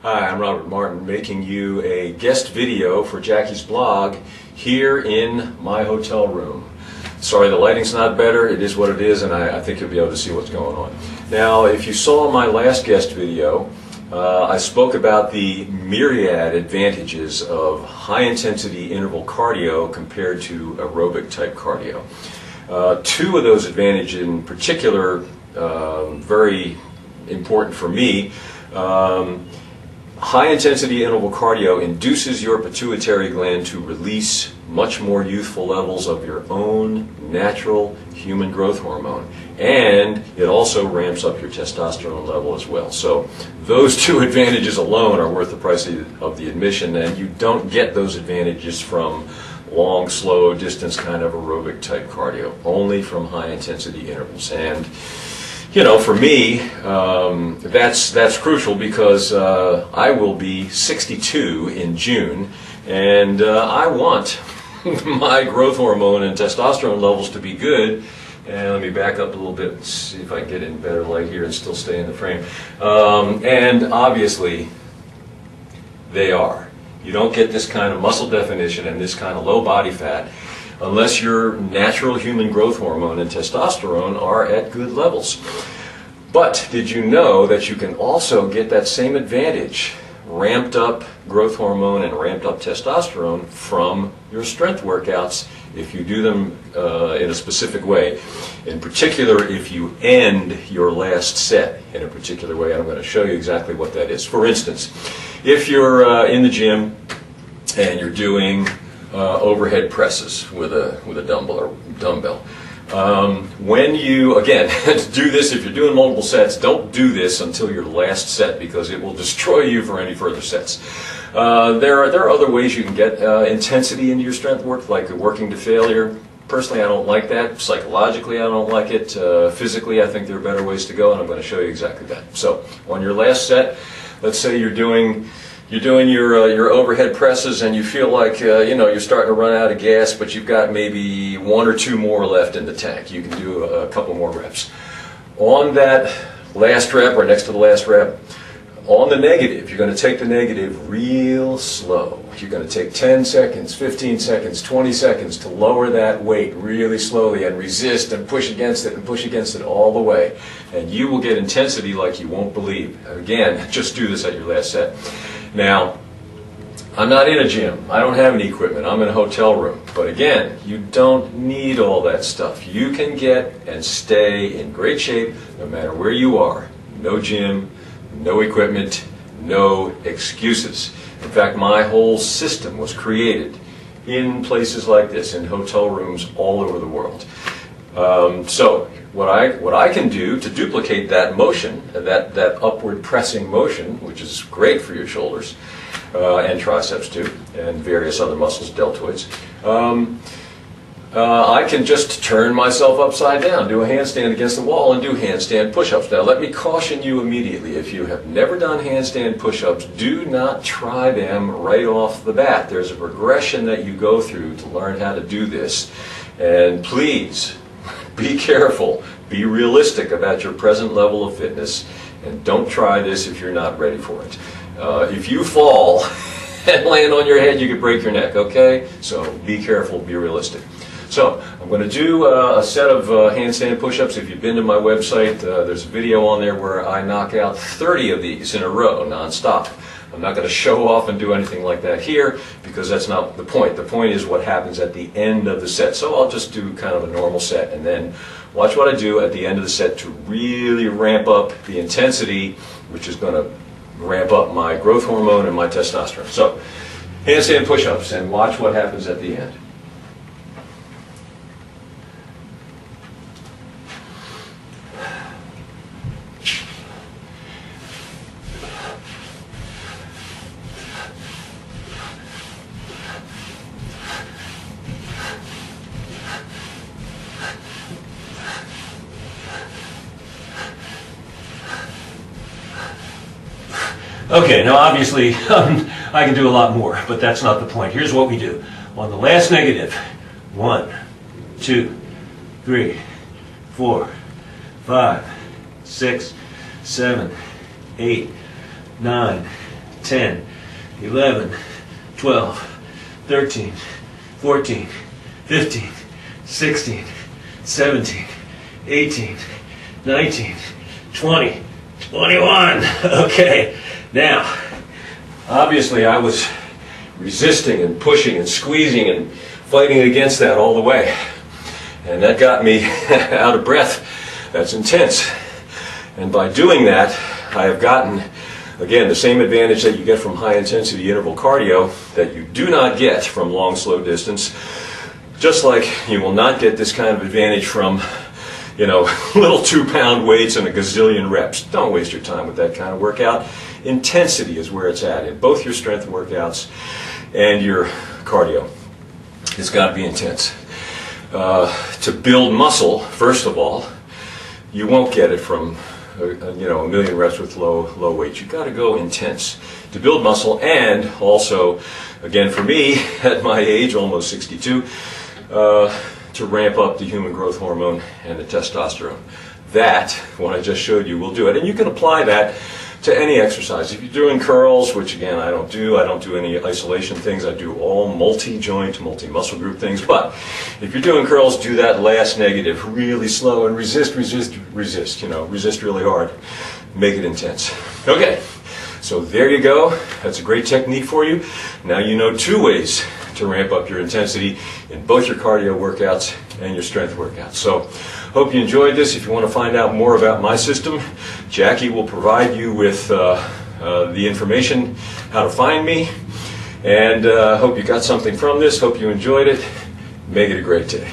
Hi, I'm Robert Martin, making you a guest video for Jackie's blog here in my hotel room. Sorry the lighting's not better, it is what it is, and I think you'll be able to see what's going on. Now, if you saw my last guest video, I spoke about the myriad advantages of high-intensity interval cardio compared to aerobic type cardio. Two of those advantages in particular, very important for me. High-intensity interval cardio induces your pituitary gland to release much more youthful levels of your own natural human growth hormone, and it also ramps up your testosterone level as well. So those two advantages alone are worth the price of the admission, and you don't get those advantages from long, slow distance kind of aerobic type cardio, only from high-intensity intervals. And you know, for me, that's crucial because I will be 62 in June, and I want my growth hormone and testosterone levels to be good. And let me back up a little bit and see if I can get in better light here and still stay in the frame. And obviously, they are. You don't get this kind of muscle definition and this kind of low body fat unless your natural human growth hormone and testosterone are at good levels. But did you know that you can also get that same advantage, ramped up growth hormone and ramped up testosterone, from your strength workouts if you do them in a specific way? In particular, if you end your last set in a particular way, and I'm going to show you exactly what that is. For instance, if you're in the gym and you're doing overhead presses with a dumbbell. When you, again, do this, if you're doing multiple sets, don't do this until your last set because it will destroy you for any further sets. There are other ways you can get intensity into your strength work, like working to failure. Personally, I don't like that. Psychologically, I don't like it. Physically, I think there are better ways to go, and I'm going to show you exactly that. So, on your last set, let's say you're doing your overhead presses and you feel like you're starting to run out of gas, but you've got maybe one or two more left in the tank. You can do a couple more reps. On that last rep, or next to the last rep, on the negative, you're going to take the negative real slow. You're going to take 10 seconds, 15 seconds, 20 seconds to lower that weight really slowly and resist and push against it all the way. And you will get intensity like you won't believe. Again, just do this at your last set. Now, I'm not in a gym. I don't have any equipment. I'm in a hotel room. But again, you don't need all that stuff. You can get and stay in great shape no matter where you are. No gym, no equipment, no excuses. In fact, my whole system was created in places like this, in hotel rooms all over the world. So what I can do to duplicate that motion, that upward pressing motion, which is great for your shoulders and triceps too, and various other muscles, deltoids, I can just turn myself upside down, do a handstand against the wall, and do handstand push-ups. Now, let me caution you immediately. If you have never done handstand push-ups, do not try them right off the bat. There's a progression that you go through to learn how to do this. And please, be careful. Be realistic about your present level of fitness, and don't try this if you're not ready for it. If you fall and land on your head, you could break your neck, okay? So be careful, be realistic. So I'm going to do a set of handstand push-ups. If you've been to my website, there's a video on there where I knock out 30 of these in a row, non-stop. I'm not going to show off and do anything like that here because that's not the point. The point is what happens at the end of the set. So I'll just do kind of a normal set, and then watch what I do at the end of the set to really ramp up the intensity, which is going to ramp up my growth hormone and my testosterone. So handstand push-ups, and watch what happens at the end. Okay, now obviously I can do a lot more, but that's not the point. Here's what we do. On the last negative, 1, 2, 3, 4, 5, 6, 7, 8, 9, 10, 11, 12, 13, 14, 15, 16, 17, 18, 19, 20, 21. Okay, now, obviously I was resisting and pushing and squeezing and fighting against that all the way. And that got me out of breath. That's intense. And by doing that, I have gotten, again, the same advantage that you get from high intensity interval cardio that you do not get from long, slow distance. Just like you will not get this kind of advantage from, little 2-pound weights and a gazillion reps. Don't waste your time with that kind of workout. Intensity is where it's at in both your strength workouts and your cardio. It's got to be intense. To build muscle, first of all, you won't get it from a million reps with low weights. You've got to go intense to build muscle, and also, again, for me, at my age, almost 62, to ramp up the human growth hormone and the testosterone. That, what I just showed you, will do it. And you can apply that to any exercise. If you're doing curls, which again I don't do any isolation things. I do all multi-joint, multi-muscle group things. But if you're doing curls, do that last negative really slow and resist really hard. Make it intense. Okay, so there you go. That's a great technique for you. Now you know 2 ways to ramp up your intensity in both your cardio workouts and your strength workouts. So hope you enjoyed this. If you want to find out more about my system, Jackie will provide you with the information how to find me. And hope you got something from this. Hope you enjoyed it. Make it a great day.